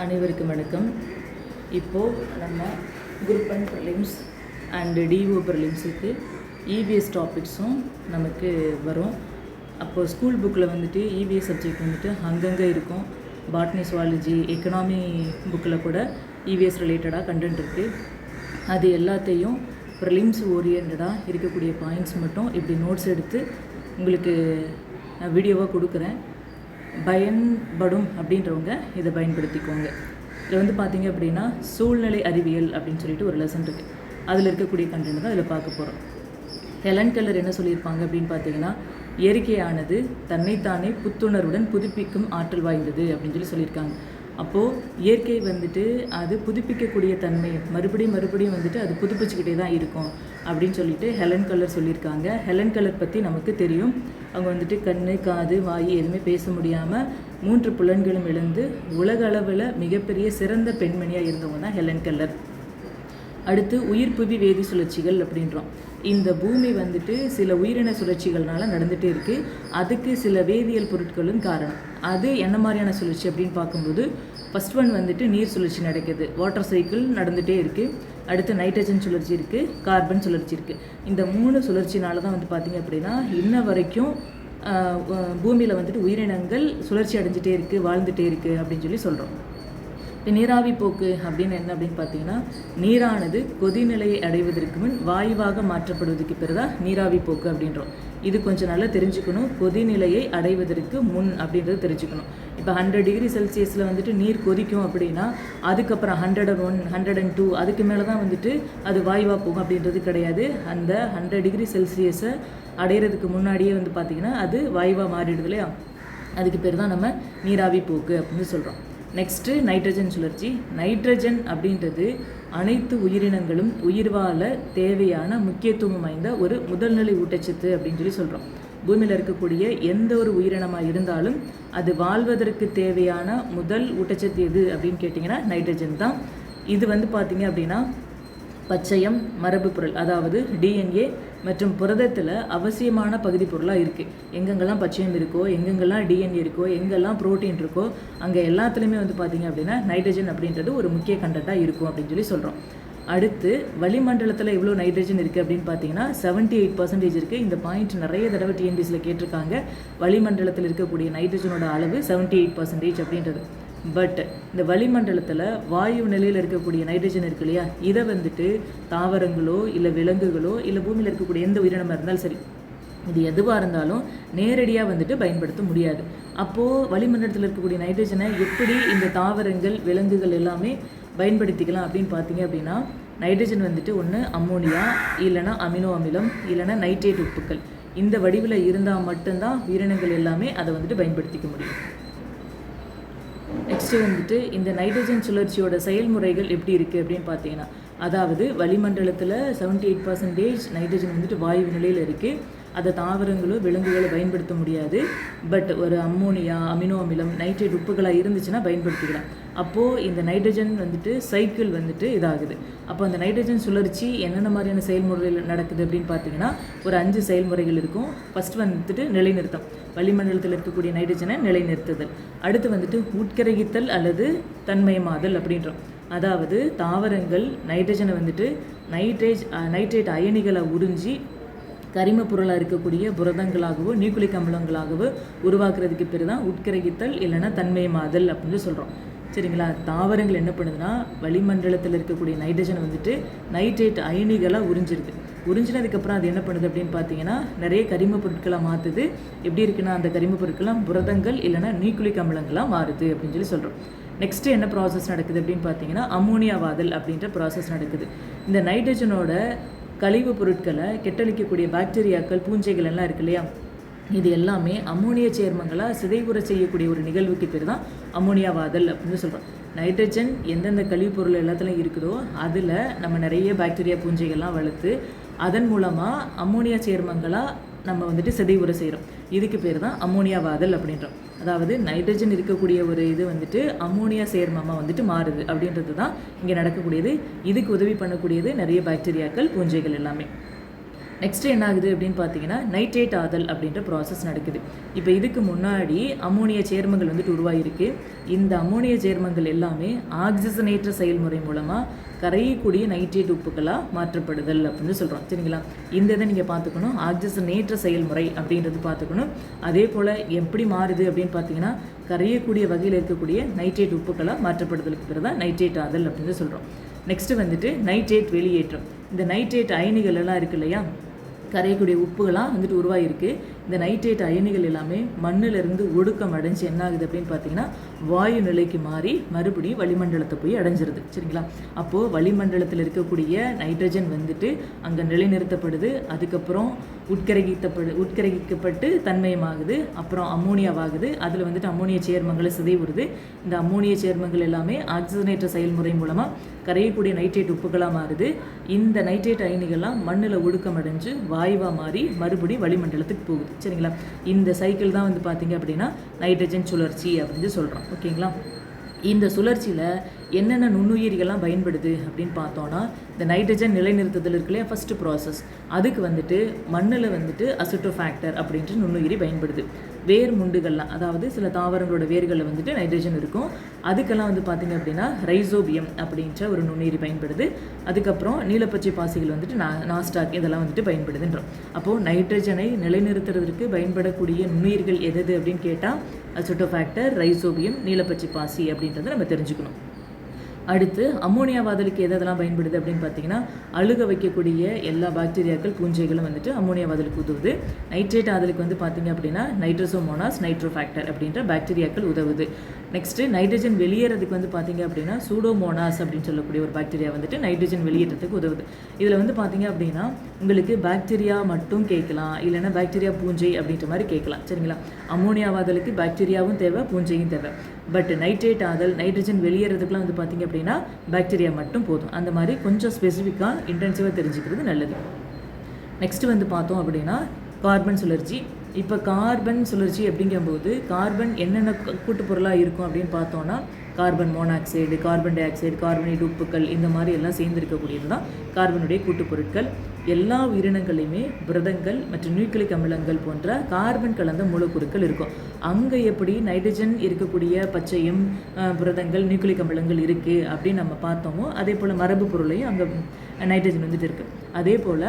அனைவருக்கும் வணக்கம். இப்போது நம்ம குரூப் அண்ட் ப்ரிலிம்ஸ் அண்டு டிஓ ப்ரிலிம்ஸுக்கு இபிஎஸ் டாபிக்ஸும் நமக்கு வரும். அப்போது ஸ்கூல் புக்கில் வந்துட்டு இபிஎஸ் சப்ஜெக்ட் வந்துட்டு அங்கங்கே இருக்கும். பாட்னி, சுவாலஜி, எக்கனாமி புக்கில் கூட இபிஎஸ் ரிலேட்டடாக கண்டென்ட் இருக்குது. அது எல்லாத்தையும் ப்ரிலிம்ஸ் ஓரியன்டாக இருக்கக்கூடிய பாயிண்ட்ஸ் மட்டும் இப்படி நோட்ஸ் எடுத்து உங்களுக்கு வீடியோவாக கொடுக்குறேன். பயன்படும் அப்படின்றவங்க இதை பயன்படுத்திக்கோங்க. இதில் வந்து பார்த்திங்க அப்படின்னா சூழ்நிலை அறிவியல் அப்படின்னு சொல்லிட்டு ஒரு லெசன் இருக்குது. அதில் இருக்கக்கூடிய கண்டென்ட் தான் இதில் பார்க்க போகிறோம். ஹெலன் கெல்லர் என்ன சொல்லியிருப்பாங்க அப்படின்னு பார்த்தீங்கன்னா, இயற்கையானது தன்னைத்தானே புத்துணர்வுடன் புதுப்பிக்கும் ஆற்றல் வாய்ந்தது அப்படின்னு சொல்லியிருக்காங்க. அப்போது இயற்கை வந்துட்டு அது புதுப்பிக்கக்கூடிய தன்மை மறுபடியும் வந்துட்டு அது புதுப்பிச்சுக்கிட்டே தான் இருக்கும் அப்படின்னு சொல்லிட்டு ஹெலன் கெல்லர் சொல்லியிருக்காங்க. ஹெலன் கெல்லர் பற்றி நமக்கு தெரியும். அவங்க வந்துட்டு கண், காது, வாய் எதுவுமே பேச முடியாமல் 3 புலன்களும் இழந்து உலக அளவில் மிகப்பெரிய சிறந்த பெண்மணியாக இருந்தவங்க தான் ஹெலன் கெல்லர். அடுத்து உயிர் புவி வேதி சுழற்சிகள் அப்படின்றோம். இந்த பூமி வந்துட்டு சில உயிரின சுழற்சிகள்னால நடந்துகிட்டே இருக்குது. அதுக்கு சில வேதியியல் பொருட்களும் காரணம். அது என்ன மாதிரியான சுழற்சி அப்படின்னு பார்க்கும்போது, ஃபஸ்ட் ஒன் வந்துட்டு நீர் சுழற்சி நடக்குது, வாட்டர் சைக்கிள் நடந்துகிட்டே இருக்குது. அடுத்து நைட்ரஜன் சுழற்சி இருக்குது, கார்பன் சுழற்சி இருக்குது. இந்த 3 சுழற்சினால தான் வந்து பார்த்திங்க அப்படின்னா இன்ன வரைக்கும் பூமியில் வந்துட்டு உயிரினங்கள் சுழற்சி அடைஞ்சிட்டே இருக்குது, வாழ்ந்துகிட்டே இருக்குது அப்படின்னு சொல்கிறோம். இப்போ நீராவி போக்கு அப்படின்னு என்ன அப்படின்னு பார்த்தீங்கன்னா, நீரானது கொதிநிலையை அடைவதற்கு முன் வாயுவாக மாற்றப்படுவதற்கு பிறகு தான் நீராவி போக்கு அப்படின்றோம். இது கொஞ்சம் நல்லா தெரிஞ்சுக்கணும். கொதிநிலையை அடைவதற்கு முன் அப்படின்றது தெரிஞ்சுக்கணும். இப்போ 100 டிகிரி செல்சியஸில் வந்துட்டு நீர் கொதிக்கும் அப்படின்னா அதுக்கப்புறம் 101, 102 அதுக்கு மேலே தான் வந்துட்டு அது வாயுவாக போகும் அப்படின்றது கிடையாது. அந்த 100 டிகிரி செல்சியஸை அடையிறதுக்கு முன்னாடியே வந்து பார்த்திங்கன்னா அது வாயுவாக மாறிடுது இல்லையா? அதுக்கு பேர் தான் நம்ம நீராவி போக்கு அப்படின்னு சொல்கிறோம். நெக்ஸ்ட்டு நைட்ரஜன் சுழற்சி. நைட்ரஜன் அப்படின்றது அனைத்து உயிரினங்களும் உயிர் வாழ தேவையான முக்கியத்துவம் வாய்ந்த ஒரு முதல்நிலை ஊட்டச்சத்து அப்படின்னு சொல்கிறோம். பூமியில் இருக்கக்கூடிய எந்த ஒரு உயிரினமாக இருந்தாலும் அது வாழ்வதற்கு தேவையான முதல் ஊட்டச்சத்து எது அப்படின்னு கேட்டிங்கன்னா நைட்ரஜன் தான். இது வந்து பார்த்திங்க அப்படின்னா பச்சையம் மரபு பொருள், அதாவது டிஎன்ஏ மற்றும் புரதத்தில் அவசியமான பகுதி பொருளாக இருக்குது. எங்கெங்கெல்லாம் பச்சையம் இருக்கோ, எங்கெங்கெல்லாம் டிஎன்ஏ இருக்கோ, எங்கெல்லாம் ப்ரோட்டீன் இருக்கோ, அங்கே எல்லாத்துலேயுமே வந்து பார்த்திங்க அப்படின்னா நைட்ரஜன் அப்படின்றது ஒரு முக்கிய கண்டென்ட்டாக இருக்கும் அப்படின்னு சொல்கிறோம். அடுத்து வளிமண்டலத்தில் எவ்வளோ நைட்ரஜன் இருக்குது அப்படின்னு பார்த்தீங்கன்னா 78% இருக்குது. இந்த பாயிண்ட் நிறைய தடவை டிஎன்பிஎஸ்சியில் கேட்டிருக்காங்க. வளிமண்டலத்தில் இருக்கக்கூடிய நைட்ரஜனோட அளவு 78% அப்படின்றது. பட் இந்த வளிமண்டலத்தில் வாயு நிலையில் இருக்கக்கூடிய நைட்ரஜன் இருக்கு இல்லையா, இதை வந்துட்டு தாவரங்களோ இல்லை விலங்குகளோ இல்லை பூமியில் இருக்கக்கூடிய எந்த உயிரினமாக இருந்தாலும் சரி, இது எதுவாக இருந்தாலும் நேரடியாக வந்துட்டு பயன்படுத்த முடியாது. அப்போது வளிமண்டலத்தில் இருக்கக்கூடிய நைட்ரஜனை எப்படி இந்த தாவரங்கள் விலங்குகள் எல்லாமே பயன்படுத்திக்கலாம் அப்படின்னு பார்த்தீங்க அப்படின்னா, நைட்ரஜன் வந்துட்டு ஒன்று அம்மோனியா, இல்லைனா அமினோ அமிலம், இல்லைனா நைட்ரேட் உப்புக்கள், இந்த வடிவில் இருந்தால் மட்டும்தான் உயிரினங்கள் எல்லாமே அதை வந்துட்டு பயன்படுத்திக்க முடியும். நெக்ஸ்ட்டு வந்துட்டு இந்த நைட்ரஜன் சுழற்சியோட செயல்முறைகள் எப்படி இருக்குது அப்படின்னு பார்த்தீங்கன்னா, அதாவது வளிமண்டலத்தில் 78% நைட்ரஜன் வந்துட்டு வாயு நிலையில் இருக்குது. அதை தாவரங்களோ விலங்குகளோ பயன்படுத்த முடியாது. பட் ஒரு அம்மோனியா, அமினோ அமிலம், நைட்ரேட் உப்புகளாக இருந்துச்சுன்னா பயன்படுத்திக்கலாம். அப்போது இந்த நைட்ரஜன் வந்துட்டு சைக்கிள் வந்துட்டு இதாகுது. அப்போ அந்த நைட்ரஜன் சுழற்சி என்னென்ன மாதிரியான செயல்முறைகள் நடக்குது அப்படின்னு பார்த்தீங்கன்னா ஒரு 5 செயல்முறைகள் இருக்கும். ஃபஸ்ட் வந்துட்டு நிலைநிறுத்தம், வளிமண்டலத்தில் இருக்கக்கூடிய நைட்ரஜனை நிலைநிறுத்துதல். அடுத்து வந்துட்டு உட்கரைகித்தல் அல்லது தன்மயமாதல் அப்படின்றோம். அதாவது தாவரங்கள் நைட்ரஜனை வந்துட்டு நைட்ரேட் அயனிகளை உறிஞ்சி கரிம பொருளாக இருக்கக்கூடிய புரதங்களாகவோ நியூக்ளிக் அமிலங்களாகவோ உருவாக்குறதுக்கு பேர் தான் உட்கரைகித்தல் இல்லைன்னா தன்மயமாதல் அப்படின்னு சொல்கிறோம். சரிங்களா? தாவரங்கள் என்ன பண்ணுதுன்னா வளிமண்டலத்தில் இருக்கக்கூடிய நைட்ரஜனை வந்துட்டு நைட்ரேட் அயனிகளாக உறிஞ்சினதுக்கப்புறம் அது என்ன பண்ணுது அப்படின்னு பார்த்தீங்கன்னா நிறைய கரிம பொருட்களாக மாற்றுது. எப்படி இருக்குன்னா அந்த கரிம பொருட்களாக புரதங்கள் இல்லைன்னா நியூக்ளிக் அமிலங்களாக மாறுது அப்படின்னு சொல்கிறோம். நெக்ஸ்ட்டு என்ன ப்ராசஸ் நடக்குது அப்படின்னு பார்த்தீங்கன்னா அம்மோனியாவாதல் அப்படின்ற ப்ராசஸ் நடக்குது. இந்த நைட்ரஜனோட கழிவு பொருட்களை கெட்டழிக்கக்கூடிய பாக்டீரியாக்கள், பூஞ்சைகள் எல்லாம் இருக்கு இல்லையா, இது எல்லாமே அம்மோனிய சேர்மங்களாக சிதைவுற செய்யக்கூடிய ஒரு நிகழ்வுக்கு பேர் தான் அம்மோனியாவாதல் அப்படின்னு சொல்கிறோம். நைட்ரஜன் எந்தெந்த கழிவு பொருள் எல்லாத்துலையும் இருக்குதோ அதில் நம்ம நிறைய பாக்டீரியா பூஞ்சைகள்லாம் வளர்த்து அதன் மூலமாக அம்மோனியா சேர்மங்களாக நம்ம வந்துட்டு சிதைவுற செய்கிறோம். இதுக்கு பேர் தான் அம்மோனியாவாதல் அப்படின்றோம். அதாவது நைட்ரஜன் இருக்கக்கூடிய ஒரு இது வந்துட்டு அம்மோனியா சேர்மமாக வந்துட்டு மாறுது அப்படின்றது தான் இங்கே நடக்கக்கூடியது. இதுக்கு உதவி பண்ணக்கூடியது நிறைய பாக்டீரியாக்கள், பூஞ்சைகள் எல்லாமே. நெக்ஸ்ட்டு என்ன ஆகுது அப்படின்னு பார்த்தீங்கன்னா நைட்ரேட் ஆதல் அப்படின்ற ப்ராசஸ் நடக்குது. இப்போ இதுக்கு முன்னாடி அம்மோனிய சேர்மங்கள் வந்துட்டு உருவாகிருக்கு. இந்த அம்மோனிய சேர்மங்கள் எல்லாமே ஆக்சிஜனேற்ற செயல்முறை மூலமாக கரையக்கூடிய நைட்ரேட் உப்புக்களாக மாற்றப்படுதல் அப்படின்னு சொல்கிறோம். சரிங்களா? இந்த இதை நீங்கள் பார்த்துக்கணும். ஆக்சிஜனேற்ற செயல்முறை அப்படின்றது பார்த்துக்கணும். அதே போல் எப்படி மாறுது அப்படின்னு பார்த்தீங்கன்னா கரையக்கூடிய வகையில் இருக்கக்கூடிய நைட்ரேட் உப்புக்களாக மாற்றப்படுதலுக்கு பிறகு தான் நைட்ரேட் ஆதல் அப்படின்னு சொல்கிறோம். நெக்ஸ்ட்டு வந்துட்டு நைட்ரேட் வெளியேற்றம். இந்த நைட்ரேட் அயனிகள் எல்லாம் இருக்கு இல்லையா, கரையக்கூடிய உப்புகளாக வந்துட்டு உருவாகிருக்கு. இந்த நைட்ரேட் அயனிகள் எல்லாமே மண்ணிலிருந்து ஒடுக்கம் அடைஞ்சு என்ன ஆகுது அப்படின்னு பார்த்தீங்கன்னா வாயு நிலைக்கு மாறி மறுபடியும் வளிமண்டலத்தை போய் அடைஞ்சிருது. சரிங்களா? அப்போது வளிமண்டலத்தில் இருக்கக்கூடிய நைட்ரஜன் வந்துட்டு அங்கே நிலைநிறுத்தப்படுது. அதுக்கப்புறம் உட்கரைக்கப்பட்டு தன்மயமாகுது. அப்புறம் அம்மோனியாவாகுது. அதில் வந்துட்டு அம்மோனிய சேர்மங்களை சிதைவுறுது. இந்த அம்மோனிய சேர்மங்கள் எல்லாமே ஆக்சிஜனேற்ற செயல்முறை மூலமாக கரையக்கூடிய நைட்ரேட் உப்புகளாக மாறுது. இந்த நைட்ரேட் அயனிகள்லாம் மண்ணில் ஒடுக்கம் அடைஞ்சு வாயுவாக மாறி மறுபடியும் வளிமண்டலத்துக்கு போகுது. சரிங்களா? இந்த சைக்கிள் தான் வந்து பார்த்தீங்க அப்படின்னா நைட்ரஜன் சுழற்சி அப்படின்னு சொல்கிறோம். ஓகேங்களா? இந்த சுழற்சியில் என்னென்ன நுண்ணுயிரிகள்லாம் பயன்படுது அப்படின்னு பார்த்தோன்னா இந்த நைட்ரஜன் நிலைநிறுத்துதல் இருக்கு இல்லையா, ஃபஸ்ட்டு ப்ராசஸ். அதுக்கு வந்துட்டு மண்ணில் வந்துட்டு அசிட்டோஃபேக்டர் அப்படின்ற நுண்ணுயிரி பயன்படுது. வேர் முண்டுகள்லாம், அதாவது சில தாவரங்களோட வேர்களில் வந்துட்டு நைட்ரஜன் இருக்கும். அதுக்கெல்லாம் வந்து பார்த்திங்க அப்படின்னா ரைசோபியம் அப்படின்ற ஒரு நுண்ணுயிரி பயன்படுது. அதுக்கப்புறம் நீலப்பச்சை பாசிகள் வந்துட்டு நாஸ்டாக் இதெல்லாம் வந்துட்டு பயன்படுதுன்றோம். அப்போது நைட்ரஜனை நிலைநிறுத்துறதுக்கு பயன்படக்கூடிய நுண்ணுயிர்கள் எது அப்படின்னு கேட்டால் அசிட்டோஃபேக்டர், ரைசோபியம், நீலப்பச்சை பாசி அப்படின்றத நம்ம தெரிஞ்சுக்கணும். அடுத்து அம்மோனியா வாதலுக்கு எதெல்லாம் பயன்படுது அப்படின்னு பார்த்தீங்கன்னா அழுக வைக்கக்கூடிய எல்லா பாக்டீரியாக்கள் பூஞ்சைகளும் வந்துட்டு அம்மோனியா வாதலுக்கு உதவுது. நைட்ரேட் ஆதலுக்கு வந்து பார்த்தீங்க அப்படின்னா நைட்ரோசோமோனாஸ், நைட்ரோஃபேக்டர் அப்படின்ற பாக்டீரியாக்கள் உதவுது. நெக்ஸ்ட்டு நைட்ரஜன் வெளியேறதுக்கு வந்து பார்த்தீங்க அப்படின்னா சூடோமோனாஸ் அப்படின்னு சொல்லக்கூடிய ஒரு பாக்டீரியா வந்துட்டு நைட்ரஜன் வெளியேறதுக்கு உதவுது. இதில் வந்து பார்த்தீங்க அப்படின்னா உங்களுக்கு பாக்டீரியா மட்டும் கேட்கலாம், இல்லைன்னா பாக்டீரியா பூஞ்சை அப்படின்ற மாதிரி கேட்கலாம். சரிங்களா? அம்மோனியா வாதலுக்கு பாக்டீரியாவும் தேவை, பூஞ்சையும் தேவை. பட் நைட்ரேட் ஆதல் நைட்ரஜன் வெளியேறதுக்குலாம் வந்து பார்த்தீங்க அப்படின்னா பாக்டீரியா மட்டும் போதும். அந்த மாதிரி கொஞ்சம் ஸ்பெசிஃபிக்காக இன்டென்சிவாக தெரிஞ்சுக்கிறது நல்லது. நெக்ஸ்ட்டு வந்து பார்த்தோம் அப்படின்னா கார்பன் சுழற்சி. இப்போ கார்பன் சுழற்சி அப்படிங்கும்போது கார்பன் என்னென்ன கூட்டு பொருளாக இருக்கும் அப்படின்னு பார்த்தோன்னா carbon monoxide, carbon dioxide, carbonate உப்புக்கள் இந்த மாதிரி எல்லாம் சேர்ந்திருக்கக்கூடியது தான் கார்பனுடைய கூட்டுப்பொருட்கள். எல்லா உயிரினங்களையுமே புரதங்கள் மற்றும் நியூக்ளிக் அமிலங்கள் போன்ற கார்பன் கலந்த மூலக்கூறுகள் இருக்கும். அங்கே எப்படி நைட்ரஜன் இருக்கக்கூடிய பச்சையும் புரதங்கள், நியூக்ளிக் அமிலங்கள் இருக்குது அப்படின்னு நம்ம பார்த்தோமோ அதே போல் மரபு பொருளையும் அங்கே நைட்ரஜன் வந்துட்டு இருக்குது. அதே போல்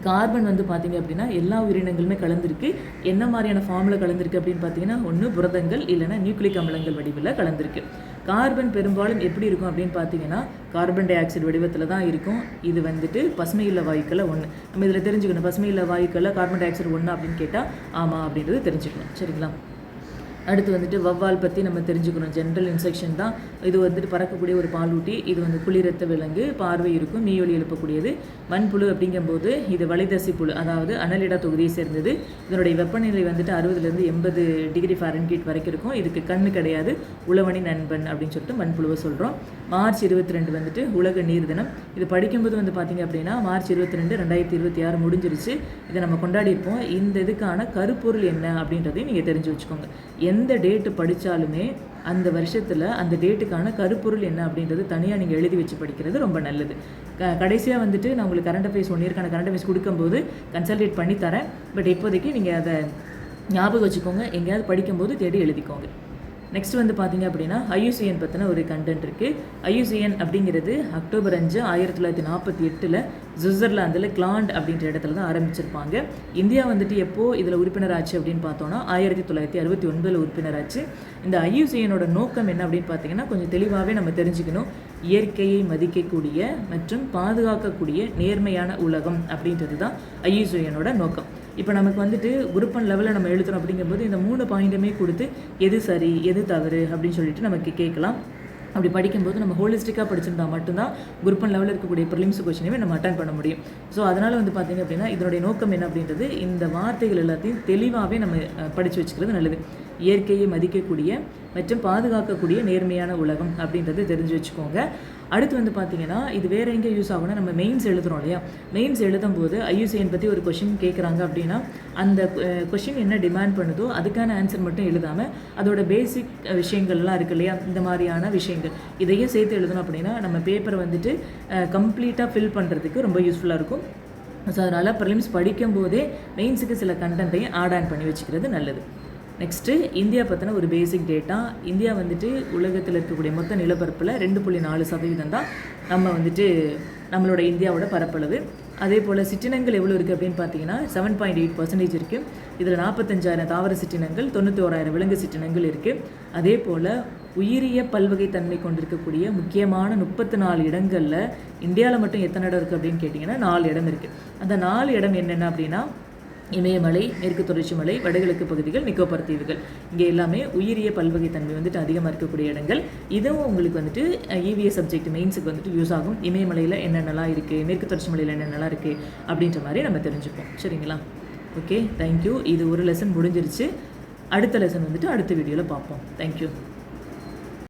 கார்பன் வந்து பார்த்திங்க அப்படின்னா எல்லா உயிரினங்களுமே கலந்துருக்கு. என்ன மாதிரியான ஃபார்மில் கலந்துருக்கு அப்படின்னு பார்த்தீங்கன்னா ஒன்று புரதங்கள் இல்லைன்னா நியூக்ளிக் அமிலங்கள் வடிவில் கலந்துருக்கு. கார்பன் பெரும்பாலும் எப்படி இருக்கும் அப்படின்னு பார்த்தீங்கன்னா கார்பன் டை ஆக்சைடு வடிவத்தில் தான் இருக்கும். இது வந்துட்டு பசுமையில்ல வாயுக்களில் ஒன்று. நம்ம இதில் தெரிஞ்சுக்கணும், பசுமையில்ல வாயுக்களில் கார்பன் டை ஆக்சைடு ஒன்று அப்படின்னு கேட்டால் ஆமாம் அப்படின்றது தெரிஞ்சுக்கணும். சரிங்களா? அடுத்து வந்துட்டு வவ்வால் பற்றி நம்ம தெரிஞ்சுக்கணும். ஜென்ரல் இன்செக்ஷன் தான். இது வந்துட்டு பறக்கக்கூடிய ஒரு பாலூட்டி. இது வந்து குளிரத்த விலங்கு, பார்வை இருக்கும், மீயொலி எழுப்பக்கூடியது. மண்புழு அப்படிங்கும்போது இது வளைதசி புழு, அதாவது அனலிடா தொகுதியை சேர்ந்தது. இதனுடைய வெப்பநிலை வந்துட்டு 60 80 டிகிரி ஃபாரன்ஹீட் வரைக்கும் இருக்கும். இதுக்கு கண்ணு கிடையாது. உழவனி நண்பன் அப்படின்னு சொல்லிட்டு மண்புழுவை சொல்கிறோம். மார்ச் 22 வந்துட்டு உலக நீர் தினம். இது படிக்கும்போது வந்து பார்த்திங்க அப்படின்னா மார்ச் 22 2026 முடிஞ்சிருச்சு. இதை நம்ம கொண்டாடி இருப்போம். இந்த இதுக்கான கருப்பொருள் என்ன அப்படின்றதையும் நீங்கள் தெரிஞ்சு வச்சுக்கோங்க. எந்த டேட்டு படித்தாலுமே அந்த வருஷத்தில் அந்த டேட்டுக்கான கருப்பொருள் என்ன அப்படின்றது தனியாக நீங்கள் எழுதி வச்சு படிக்கிறது ரொம்ப நல்லது. கடைசியாக வந்துட்டு நான் உங்களுக்கு கரண்ட் அஃபேர்ஸ் 1 இயர்க்கான கரண்ட் அஃபேர்ஸ் கொடுக்கும்போது கன்சல்டேட் பண்ணி தரேன். பட் இப்போதைக்கு நீங்கள் அதை ஞாபகம் வச்சுக்கோங்க, எங்கேயாவது படிக்கும்போது தேடி எழுதிக்கோங்க. நெக்ஸ்ட் வந்து பார்த்திங்க அப்படின்னா IUCN பற்றின ஒரு கண்டென்ட் இருக்குது. IUCN அப்படிங்கிறது அக்டோபர் 5 1948 சுவிட்சர்லாந்தில் கிளாண்ட் அப்படின்ற இடத்துல தான் ஆரம்பிச்சிருப்பாங்க. இந்தியா வந்துட்டு எப்போது இதில் உறுப்பினராச்சு அப்படின்னு பார்த்தோன்னா 1969 உறுப்பினராச்சு. இந்த IUCNோட நோக்கம் என்ன அப்படின்னு பார்த்தீங்கன்னா கொஞ்சம் தெளிவாகவே நம்ம தெரிஞ்சுக்கணும். இயற்கையை மதிக்கக்கூடிய மற்றும் பாதுகாக்கக்கூடிய நேர்மையான உலகம் அப்படின்றது தான் IUCNோட நோக்கம். இப்போ நமக்கு வந்துட்டு குரூப் 1 லெவலில் நம்ம எழுதுறோம் அப்படிங்கும்போது இந்த 3 பாயிண்ட்டுமே கொடுத்து எது சரி எது தவறு அப்படின்னு சொல்லிட்டு நமக்கு கேட்கலாம். அப்படி படிக்கும்போது நம்ம ஹோலிஸ்டிக்காக படிச்சிருந்தா மட்டும்தான் குரூப் 1 லெவலில் இருக்கக்கூடிய ப்ரிலிம்ஸ் கொஸ்டினையுமே நம்ம அட்டன் பண்ண முடியும். ஸோ அதனால் வந்து பார்த்திங்க அப்படின்னா இதனுடைய நோக்கம் என்ன அப்படின்றது இந்த வார்த்தைகள் எல்லாத்தையும் தெளிவாகவே நம்ம படித்து வச்சுக்கிறது நல்லது. இயற்கையை மதிக்கக்கூடிய மற்றும் பாதுகாக்கக்கூடிய நேர்மையான உலகம் அப்படின்றது தெரிஞ்சு வச்சுக்கோங்க. அடுத்து வந்து பார்த்திங்கன்னா இது வேறு எங்கே யூஸ் ஆகும்னா நம்ம மெயின்ஸ் எழுதுகிறோம் இல்லையா, மெயின்ஸ் எழுதும்போது IUCN பற்றி ஒரு கொஷின் கேட்குறாங்க அப்படின்னா அந்த கொஷின் என்ன டிமாண்ட் பண்ணுதோ அதுக்கான ஆன்சர் மட்டும் எழுதாமல் அதோட பேசிக் விஷயங்கள்லாம் இருக்குது இல்லையா, இந்த மாதிரியான விஷயங்கள் இதையும் சேர்த்து எழுதணும் அப்படின்னா நம்ம பேப்பரை வந்துட்டு கம்ப்ளீட்டாக ஃபில் பண்ணுறதுக்கு ரொம்ப யூஸ்ஃபுல்லாக இருக்கும். ஸோ அதனால் ப்ரிலிம்ஸ் படிக்கும்போதே மெயின்ஸுக்கு சில கண்டென்ட்டையும் ஆட் பண்ணி வச்சுக்கிறது நல்லது. நெக்ஸ்ட்டு இந்தியா பற்றின ஒரு பேசிக் டேட்டா. இந்தியா வந்துட்டு உலகத்தில் இருக்கக்கூடிய மொத்த நிலப்பரப்பில் 2.4% தான் நம்ம வந்துட்டு நம்மளோட இந்தியாவோட பரப்பளவு. அதே போல் சிற்றினங்கள் எவ்வளோ இருக்குது அப்படின்னு பார்த்தீங்கன்னா 7.8% இருக்குது. இதில் 45,000 தாவர சிற்றினங்கள், 91,000 விலங்கு சிற்றினங்கள் இருக்குது. அதே போல் உயிரிய பல்வகைத்தன்மை கொண்டிருக்கக்கூடிய முக்கியமான 34 இடங்களில் இந்தியாவில் மட்டும் எத்தனை இடம் இருக்குது அப்படின்னு கேட்டிங்கன்னா 4 இடம் இருக்குது. அந்த 4 இடம் என்னென்ன அப்படின்னா இமயமலை, மேற்கு தொடர்ச்சி மலை, வடகிழக்கு பகுதிகள், நிக்கோபார் தீவுகள். இங்கே எல்லாமே உயிரிய பல்வகைத்தன்மை வந்துட்டு அதிகமாக இருக்கக்கூடிய இடங்கள். இதுவும் உங்களுக்கு வந்துட்டு EVS சப்ஜெக்ட் மெயின்ஸுக்கு வந்துட்டு யூஸ் ஆகும். இமயமலையில் என்னென்னலாம் இருக்குது, மேற்கு தொடர்ச்சி மலையில் என்னென்னலாம் இருக்குது அப்படின்ற மாதிரி நம்ம தெரிஞ்சுப்போம். சரிங்களா? Okay, thank you. இது ஒரு லெசன் முடிஞ்சிருச்சு. அடுத்த லெசன் வந்துட்டு அடுத்த வீடியோவில் பார்ப்போம். தேங்க்யூ.